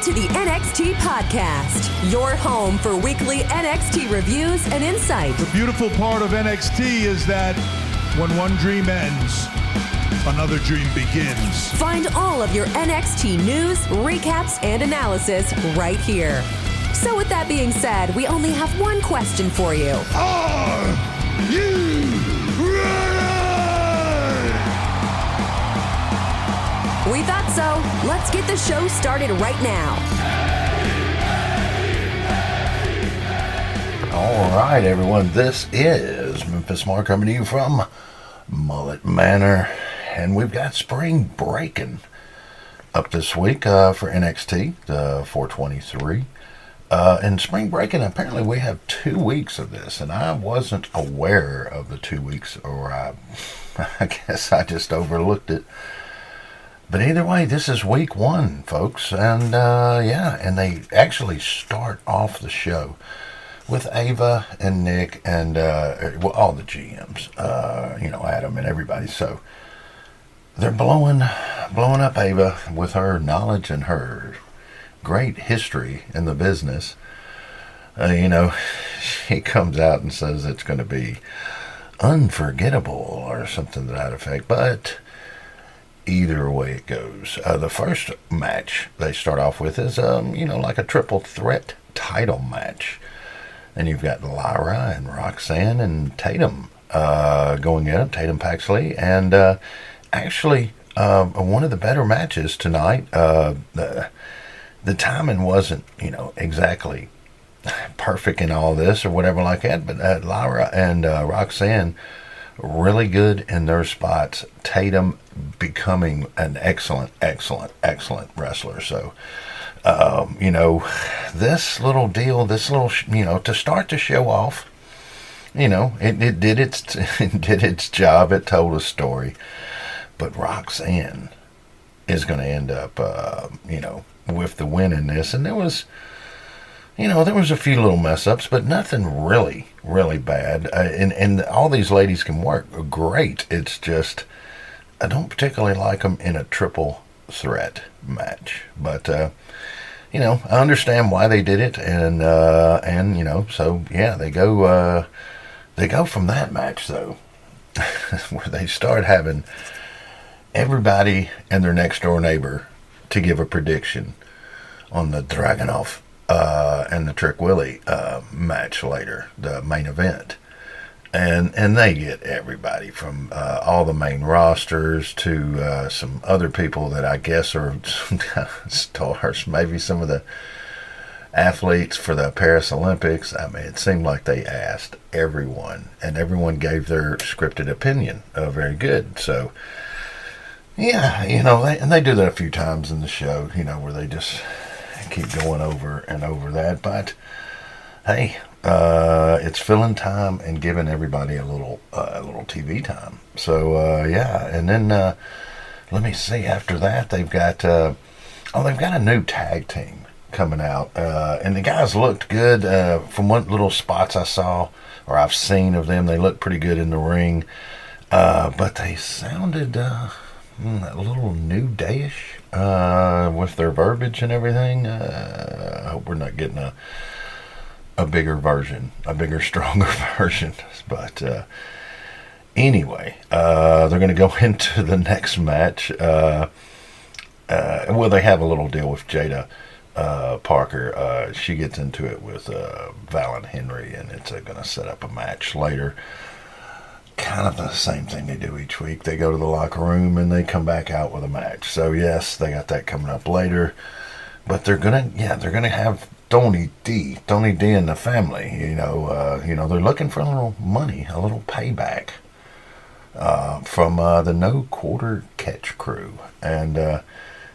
to the NXT Podcast, your home for weekly NXT reviews and insight. The beautiful part of NXT is that when one dream ends, another dream begins. Find all of your NXT news, recaps, and analysis right here. So with that being said, we only have one question for you. Are you ready? We thought so. Let's get the show started right now. All right, everyone. This is Memphis Mark coming to you from Mullet Manor. And we've got Spring Breakin up this week for NXT, the 423. And Spring Breakin, apparently we have 2 weeks of this, and I wasn't aware of the 2 weeks, or I guess I just overlooked it. But either way, this is week 1, folks, and and they actually start off the show with Ava and Nick and all the GMs, Adam and everybody. So they're blowing up Ava with her knowledge and her great history in the business. She comes out and says it's going to be unforgettable or something to that effect, but either way it goes. The first match they start off with is, like a triple threat title match. And you've got Lyra and Roxanne and Tatum going in, Tatum Paxley. And actually, one of the better matches tonight. The timing wasn't, exactly perfect in all this or whatever like that. But Lyra and Roxanne really good in their spots. Tatum becoming an excellent wrestler. So, this little deal, to start the show off, it did its job. It told a story. But Roxanne is going to end up, with the win in this. And there was a few little mess ups, but nothing really bad. And all these ladies can work great. It's just, I don't particularly like them in a triple threat match. But, I understand why they did it. And so yeah, they go from that match though, where they start having everybody and their next door neighbor to give a prediction on the Dragunov and the Trick Willie match later, the main event. And they get everybody from all the main rosters to some other people that I guess are some kind of stars, maybe some of the athletes for the Paris Olympics. I mean, it seemed like they asked everyone, and everyone gave their scripted opinion. Very good. So, yeah, they do that a few times in the show, where they just keep going over and over that. But hey, it's filling time and giving everybody a little TV time. So and then let me see. After that, they've got a new tag team coming out, and the guys looked good from what little spots I saw or I've seen of them. They looked pretty good in the ring, but they sounded a little New Day-ish with their verbiage and everything. I hope we're not getting a bigger version, a bigger, stronger version. But anyway, they're going to go into the next match. They have a little deal with Jada Parker. She gets into it with Val Henry, and it's going to set up a match later. Kind of the same thing they do each week. They go to the locker room and they come back out with a match. So yes, they got that coming up later. But they're gonna have Tony D and the family. They're looking for a little money, a little payback from the No Quarter Catch crew. And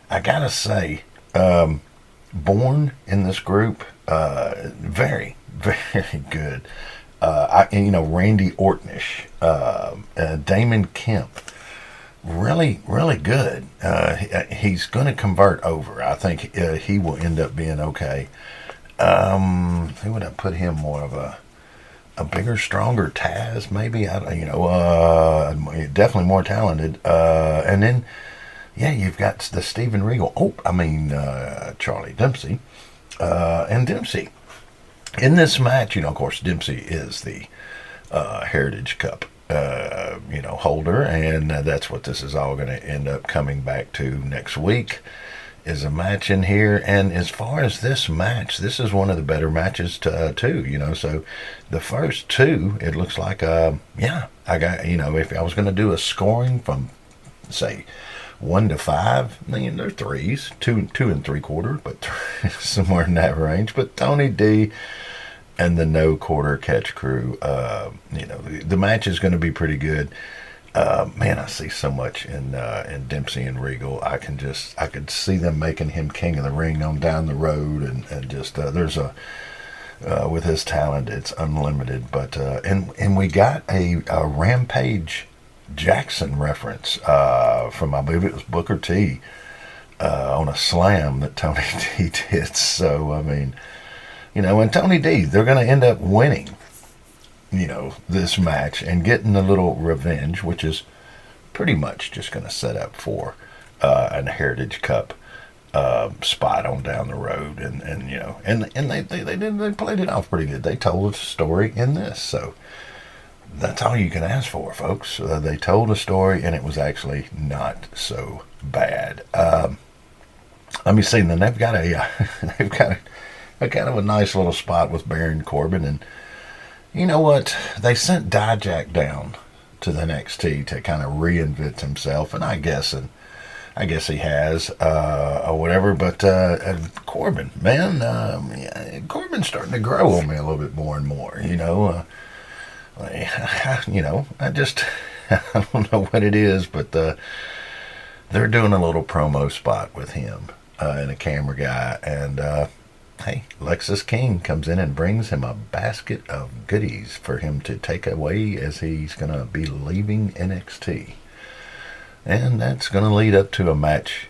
I gotta say, Born in this group, very, very good. Randy Ortonish, Damon Kemp, really, really good. He's going to convert over. I think he will end up being okay. Who would I put him more of a bigger, stronger Taz? Maybe definitely more talented. And then yeah, you've got the Steven Regal. Charlie Dempsey. And Dempsey. In this match, of course, Dempsey is the Heritage Cup, holder, and that's what this is all going to end up coming back to next week, is a match in here. And as far as this match, this is one of the better matches too, so the first two, it looks like, I got, if I was going to do a scoring from, say, 1 to 5, they're threes, 2 and 3/4, but somewhere in that range. But Tony D and the No Quarter Catch Crew, the match is going to be pretty good. Man, I see so much in Dempsey and Regal. I could see them making him King of the Ring on down the road, and just there's with his talent, it's unlimited. But and we got a Rampage Jackson reference from, I believe it was Booker T, on a slam that Tony D did. So and Tony D, they're going to end up winning this match and getting a little revenge, which is pretty much just going to set up for an Heritage Cup spot on down the road. And they played it off pretty good. They told a story in this, so that's all you can ask for, folks. They told a story, and it was actually not so bad. Let me see. Then they've got a kind of a nice little spot with Baron Corbin, and you know what? They sent Dijak down to the NXT to kind of reinvent himself, and I guess he has or whatever. But Corbin, man, Corbin's starting to grow on me a little bit more and more. I just I don't know what it is, but they're doing a little promo spot with him and a camera guy, and hey, Lexus King comes in and brings him a basket of goodies for him to take away as he's going to be leaving NXT, and that's going to lead up to a match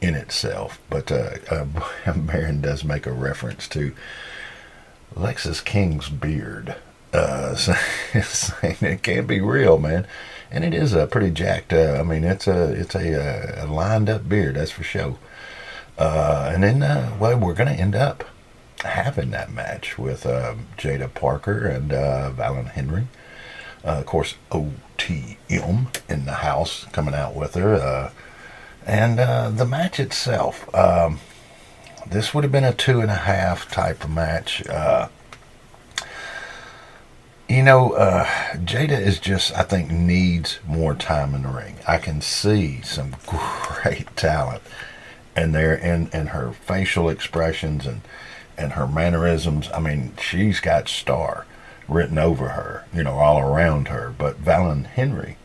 in itself. But Baron does make a reference to Lexus King's beard, saying it can't be real, man. And it is a pretty jacked. It's a lined up beard, that's for sure. And then, we're going to end up having that match with Jada Parker and Valen Henry. Of course, OTM in the house coming out with her. And the match itself, this would have been a 2.5 type of match. Jada is just, I think, needs more time in the ring. I can see some great talent in there, in her facial expressions and her mannerisms. She's got star written over her, all around her. But Valen Henry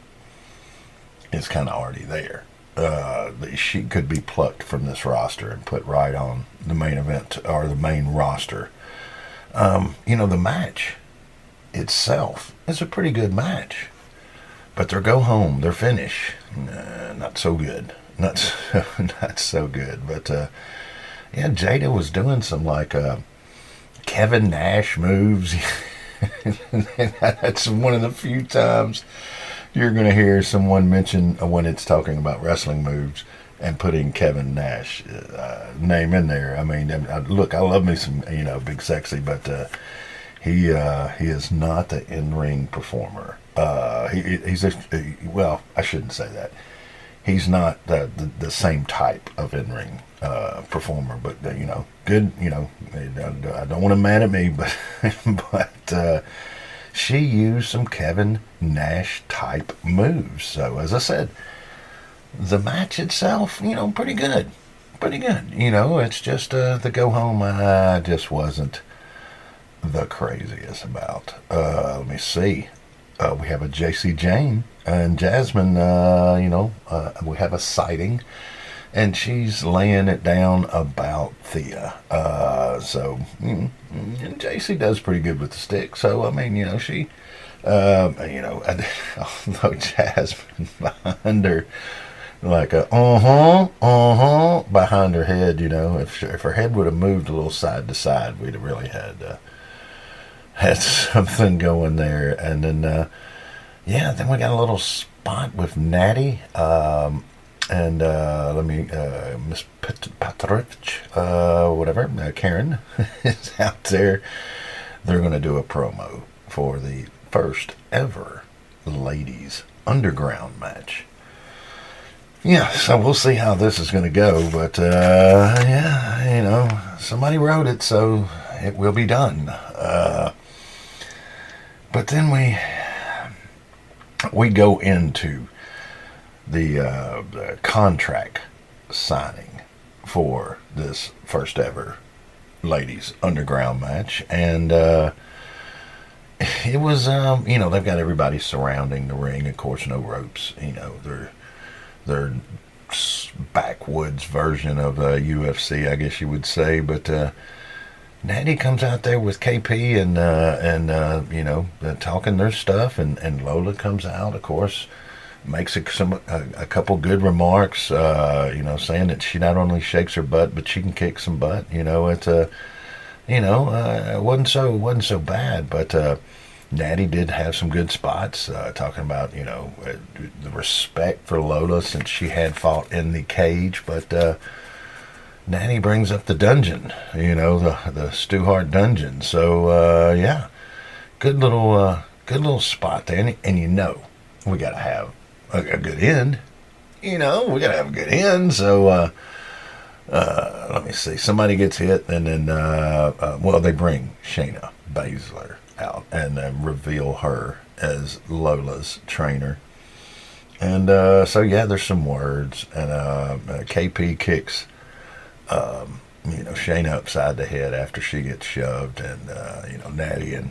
is kind of already there. She could be plucked from this roster and put right on the main event or the main roster. The match itself is a pretty good match, but their go home, their finish, not so good. Not so good. But Jada was doing some like Kevin Nash moves. That's one of the few times you're going to hear someone mention, when it's talking about wrestling moves, and putting Kevin Nash name in there. Look, I love me some Big Sexy, but he is not the in-ring performer. He's I shouldn't say that. He's not the same type of in-ring performer, but good. I don't want to mad at me, but she used some Kevin Nash type moves. So as I said, the match itself, pretty good. It's just the go home. I just wasn't the craziest about. Let me see. We have a JC Jane and Jasmine. We have a sighting, and she's laying it down about Thea. And JC does pretty good with the stick. So she, although Jasmine behind her, like a behind her head, if her head would have moved a little side to side, we'd have really had something going there. And then then we got a little spot with Natty and Miss Petrovich, whatever, Karen is out there. They're going to do a promo for the first ever ladies underground match. Yeah, so we'll see how this is going to go, but somebody wrote it, so it will be done. But then we go into the contract signing for this first ever ladies underground match, and it was they've got everybody surrounding the ring. Of course, no ropes. They're backwoods version of UFC, I guess you would say. But Natty comes out there with KP and talking their stuff, and Lola comes out, of course, makes a couple good remarks, saying that she not only shakes her butt, but she can kick some butt. It wasn't so bad, but Natty did have some good spots, talking about, the respect for Lola since she had fought in the cage. But Natty brings up the dungeon, the Stu Hart dungeon. So, good little spot there. And we got to have a good end. We got to have a good end. So, let me see. Somebody gets hit, and then, they bring Shayna Baszler out and reveal her as Lola's trainer. And there's some words, and KP kicks Shayna upside the head after she gets shoved, and Natty and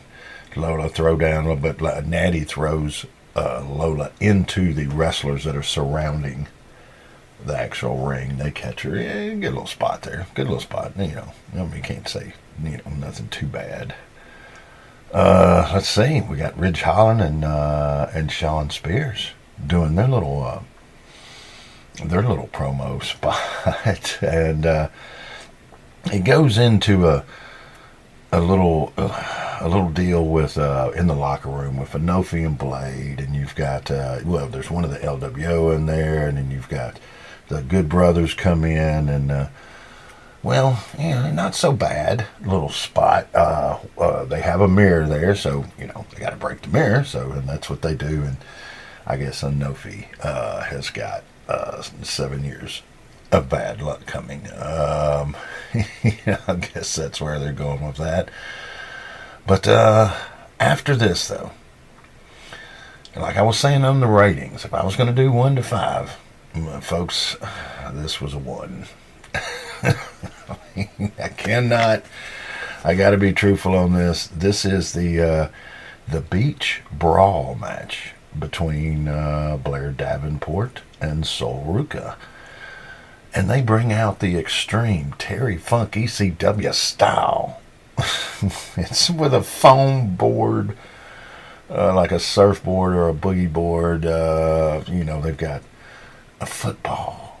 Lola throw down, but Natty throws Lola into the wrestlers that are surrounding the actual ring. They catch her. Yeah, good little spot there. Good little spot. You can't say nothing too bad. Let's see. We got Ridge Holland and Sean Spears doing their little promo spot, and it goes into a little deal with in the locker room with Inoki and Blade, and you've got there's one of the LWO in there, and then you've got the Good Brothers come in, and not so bad little spot. They have a mirror there, so they got to break the mirror. So, and that's what they do. And I guess Inoki has got 7 years of bad luck coming. I guess that's where they're going with that. But after this, though, like I was saying on the ratings, if I was going to do 1 to 5, folks, this was a 1. I got to be truthful on this. This is the beach brawl match between Blair Davenport and Sol Ruka. And they bring out the extreme Terry Funk ECW style. It's with a foam board, like a surfboard or a boogie board. They've got a football.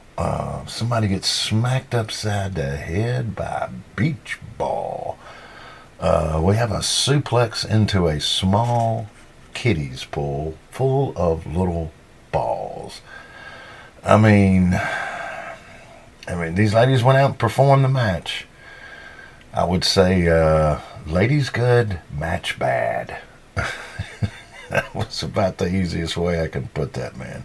Somebody gets smacked upside the head by a beach ball. We have a suplex into a small kiddies pool full of little balls. I mean, these ladies went out and performed the match. I would say, ladies good, match bad. That was about the easiest way I can put that, man.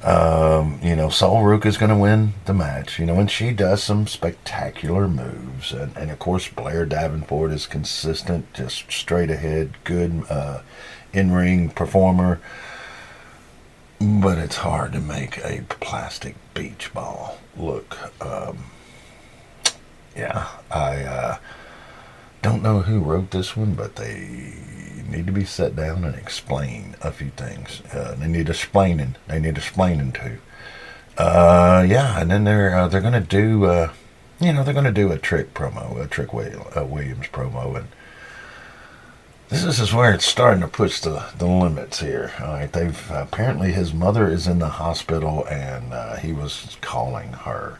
Sol Ruka's going to win the match, and she does some spectacular moves. And of course, Blair Davenport is consistent, just straight ahead, good in-ring performer. But it's hard to make a plastic beach ball look. I don't know who wrote this one, but they need to be set down and explain a few things. They need explaining. To. And then they're going to do, they're going to do a Trick promo, a Trick Williams promo, and this is where it's starting to push the limits here. All right, apparently his mother is in the hospital, and he was calling her,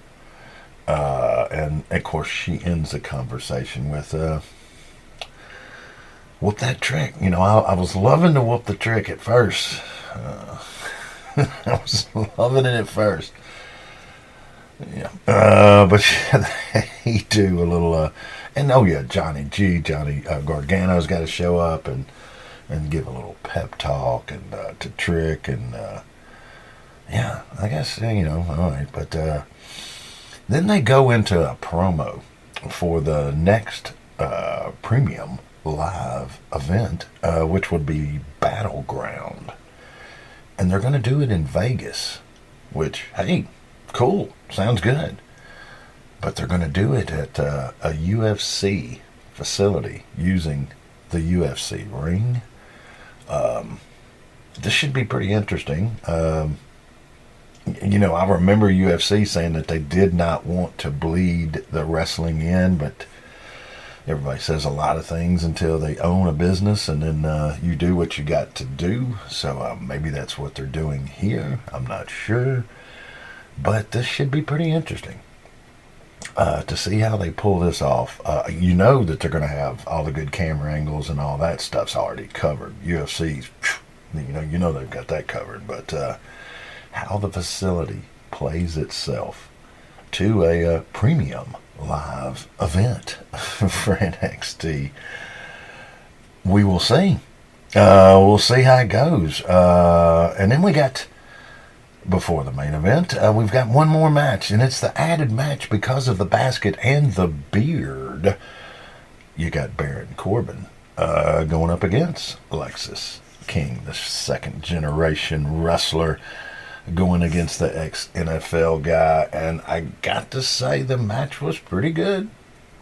and of course she ends the conversation with, whoop that trick. I was loving to whoop the trick at first. I was loving it at first. Yeah. But yeah, they do a little, and oh yeah, Johnny Gargano's got to show up and give a little pep talk and to Trick and yeah, I guess all right. But then they go into a promo for the next premium live event, which would be Battleground, and they're going to do it in Vegas, which hey, cool, sounds good. But they're going to do it at a UFC facility using the UFC ring. This should be pretty interesting. I remember UFC saying that they did not want to bleed the wrestling in, but everybody says a lot of things until they own a business, and then you do what you got to do. So maybe that's what they're doing here. I'm not sure. But this should be pretty interesting to see how they pull this off. You know that they're going to have all the good camera angles and all that stuff's already covered. UFC's, you know they've got that covered. But how the facility plays itself to a premium live event for NXT, we will see. We'll see how it goes. And then we got, before the main event, we've got one more match, and it's the added match because of the basket and the beard. You got Baron Corbin going up against Lexis King, the second generation wrestler, going against the ex-NFL guy. And I got to say, the match was pretty good.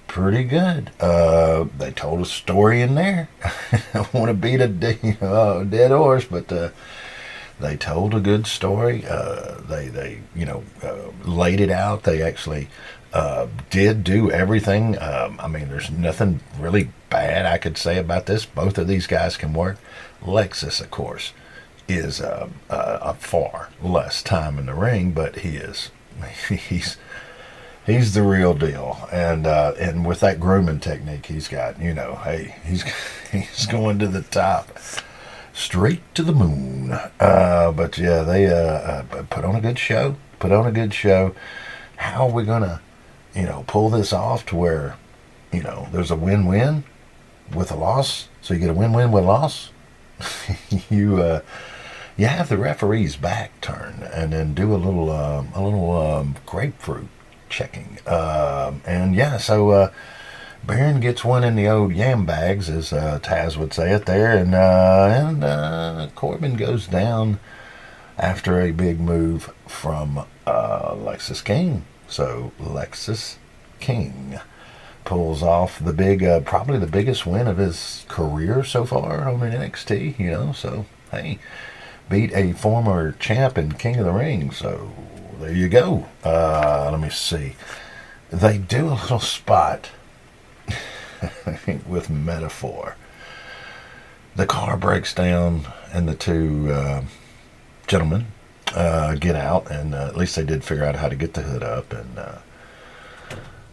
Pretty good. They told a story in there. I want to beat a dead horse, but they told a good story. They laid it out. They actually did do everything. There's nothing really bad I could say about this. Both of these guys can work. Lexus, of course, is a far less time in the ring, but he's the real deal. And with that grooming technique he's got, hey, he's going to the top. Straight to the moon. But yeah, they put on a good show. How are we gonna, pull this off to where, there's a win-win with a loss? So you get a win-win with a loss. You have the referee's back turn and then do a little grapefruit checking. So Baron gets one in the old yam bags, as Taz would say it there, and Corbin goes down after a big move from Lexis King. So Lexis King pulls off the big, probably the biggest win of his career so far on NXT. So hey, beat a former champ and King of the Ring. So there you go. Let me see. They do a little spot with Metaphor. The car breaks down and the two gentlemen get out, and at least they did figure out how to get the hood up, and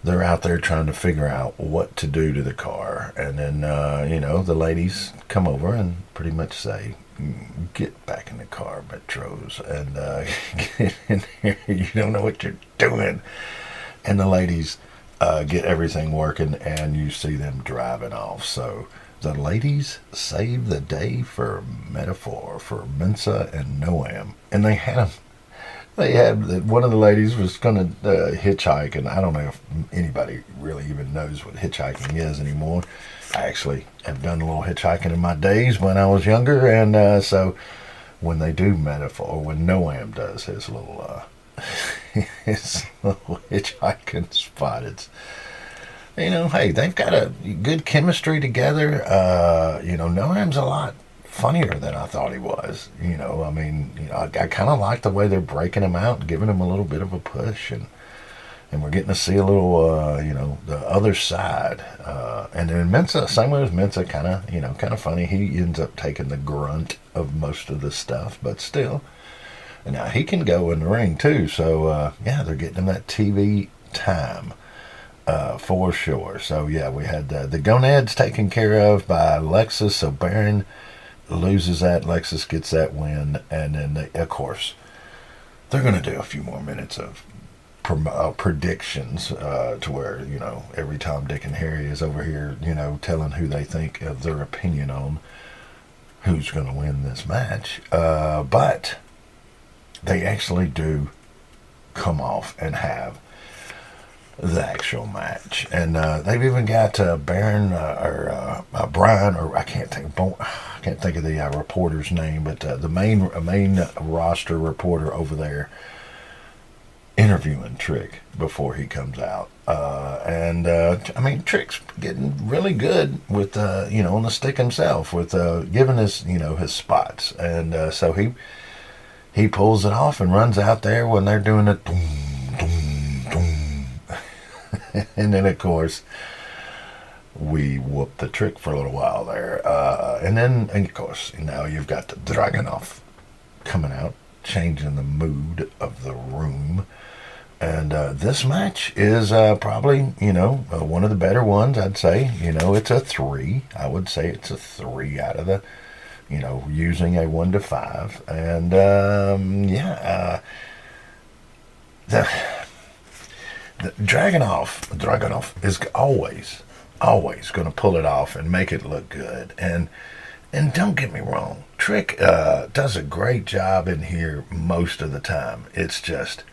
they're out there trying to figure out what to do to the car. And then the ladies come over and pretty much say, get back in the car, Metros, and get in here, you don't know what you're doing. And the ladies get everything working, and you see them driving off. So the ladies saved the day for Metaphor, for Mensa and Noam. And they had one of the ladies was going to hitchhike, and I don't know if anybody really even knows what hitchhiking is anymore. I actually have done a little hitchhiking in my days when I was younger, and so when they do Metaphor, when Noam does his little hitchhiking spot, it's, hey, they've got a good chemistry together. Noam's a lot funnier than I thought he was. I kind of like the way they're breaking him out and giving him a little bit of a push, and we're getting to see a little, the other side. And then Mensa, same way as Mensa, kind of funny. He ends up taking the grunt of most of the stuff, but still. Now, he can go in the ring, too. So, they're getting him that TV time for sure. So, yeah, we had the gonads taken care of by Lexus. So, Baron loses that. Lexus gets that win, and then of course they're going to do a few more minutes of predictions to where every Tom, Dick, and Harry is over here telling who they think of their opinion on who's going to win this match. But they actually do come off and have the actual match, and they've even got Brian, or I can't think of the reporter's name, but the main roster reporter over there interviewing Trick before he comes out, and I mean, Trick's getting really good with on the stick himself, with giving his spots, and so he pulls it off and runs out there when they're doing it. And then, of course, we whoop the Trick for a little while there. And then, of course, now you've got the Dragunov coming out, changing the mood of the room. And this match is probably, one of the better ones, I'd say. It's a 3. I would say it's a 3 out of the, using a 1 to 5. And, the Dragunov is always going to pull it off and make it look good. And don't get me wrong, Trick does a great job in here most of the time. It's just,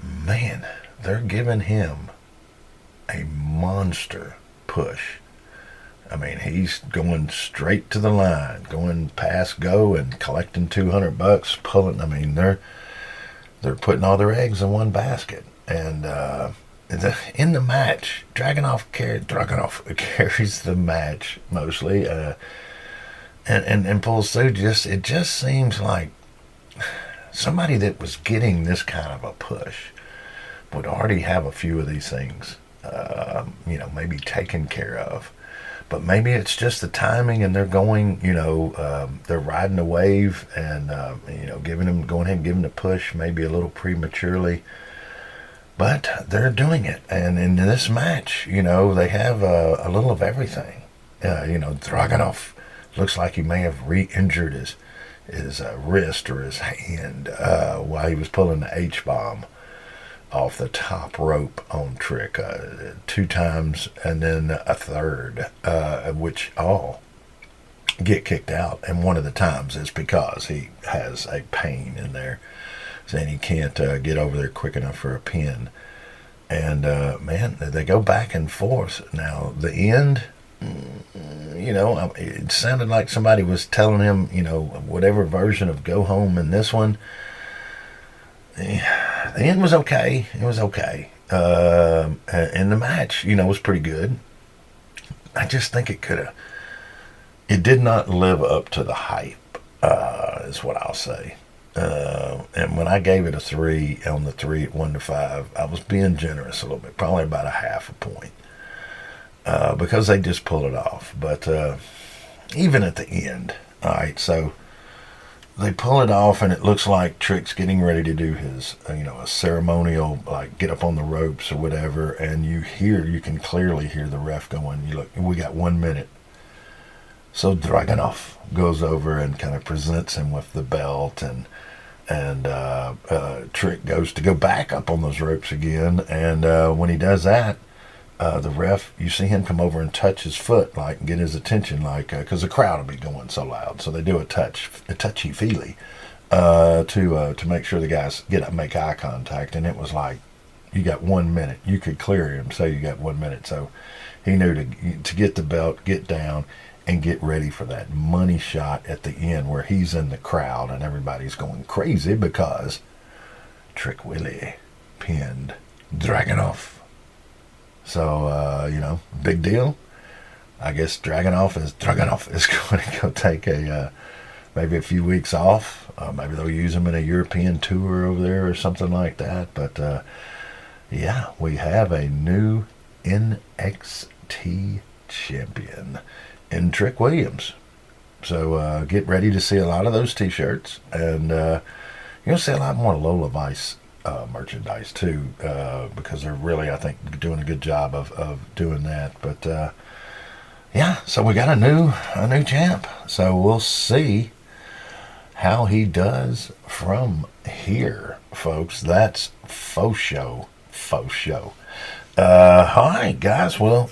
man, they're giving him a monster push. I mean, he's going straight to the line, going past go and collecting $200, pulling. I mean, they're putting all their eggs in one basket. And in the match, Dragunov carries the match mostly, and pulls through. It just seems like somebody that was getting this kind of a push would already have a few of these things, maybe taken care of. But maybe it's just the timing, and they're going, they're riding the wave, and going ahead and giving the push maybe a little prematurely. But they're doing it, and in this match, they have a little of everything. Dragunov looks like he may have re-injured his wrist or his hand while he was pulling the H-bomb off the top rope on Trick 2 times, and then a third, which all get kicked out. And one of the times is because he has a pain in there, saying he can't get over there quick enough for a pin. And, man, they go back and forth. Now, the end, it sounded like somebody was telling him, whatever version of Go Home in this one. The end was okay. It was okay. And the match, was pretty good. I just think it did not live up to the hype, is what I'll say. And when I gave it a 3 on the 3 at 1 to 5, I was being generous a little bit, probably about a half a point, because they just pulled it off. But even at the end, all right, so they pull it off, and it looks like Trick's getting ready to do his, a ceremonial, like get up on the ropes or whatever, and you can clearly hear the ref going, look, we got 1 minute. So Dragunov goes over and kind of presents him with the belt, and Trick goes to go back up on those ropes again, and when he does that, the ref, you see him come over and touch his foot, like get his attention, like because the crowd will be going so loud, so they do a touchy-feely to make sure the guys make eye contact, and it was like, you got 1 minute. You could clear him, say you got 1 minute, so he knew to get the belt, get down, and get ready for that money shot at the end where he's in the crowd and everybody's going crazy because Trick Willie pinned Dragunov. So, big deal. I guess Dragunov is going to go take maybe a few weeks off. Maybe they'll use him in a European tour over there or something like that. But, we have a new NXT champion in Trick Williams. So get ready to see a lot of those t-shirts, and you're going to see a lot more Lola Vice merchandise too, because they're really, I think, doing a good job of doing that. But yeah, so we got a new champ. So we'll see how he does from here, folks. That's faux show. All right, guys. Well,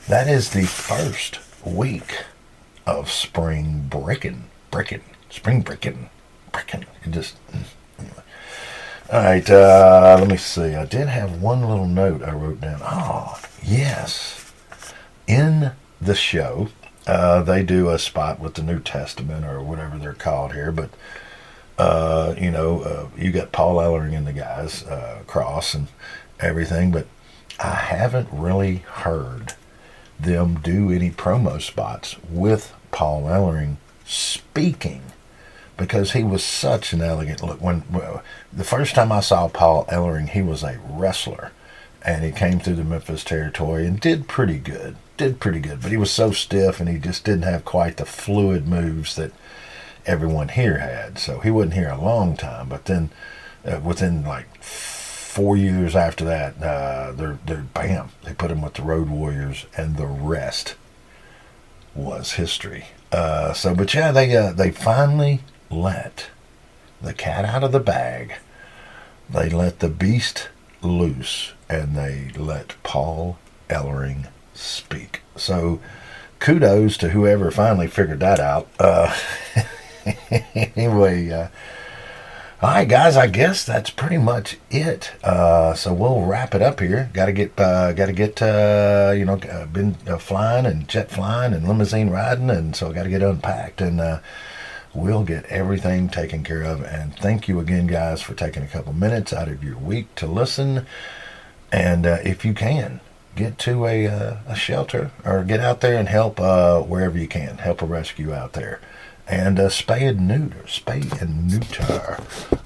that is the first week of spring breaking. It just, anyway. All right, let me see. I did have one little note I wrote down. Oh, yes. In the show, they do a spot with the New Testament or whatever they're called here, but you got Paul Ellering and the guys cross and everything, but I haven't really heard them do any promo spots with Paul Ellering speaking, because he was such an elegant look. The first time I saw Paul Ellering, he was a wrestler, and he came through the Memphis territory and did pretty good, but he was so stiff, and he just didn't have quite the fluid moves that everyone here had. So he wasn't here a long time, but then within like 4 years after that, they put him with the Road Warriors, and the rest was history. They finally let the cat out of the bag. They let the beast loose, and they let Paul Ellering speak. So kudos to whoever finally figured that out. Anyway, all right, guys, I guess that's pretty much it. So we'll wrap it up here. Been flying and jet flying and limousine riding, and so I got to get unpacked, and we'll get everything taken care of. And thank you again, guys, for taking a couple minutes out of your week to listen. And if you can, get to a shelter or get out there and help wherever you can. Help a rescue out there. And spay and neuter.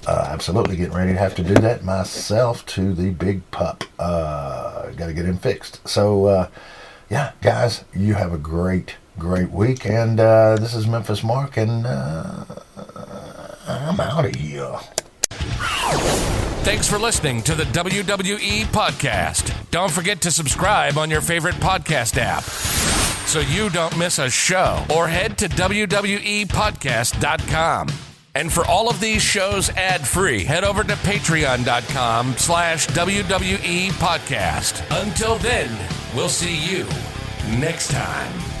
Absolutely getting ready to have to do that myself to the big pup. Got to get him fixed. So, yeah, guys, you have a great week. And this is Memphis Mark, and I'm out of here. Thanks for listening to the WWE Podcast. Don't forget to subscribe on your favorite podcast app so you don't miss a show, or head to WWEpodcast.com. And for all of these shows ad-free, head over to patreon.com/WWE Podcast. Until then, we'll see you next time.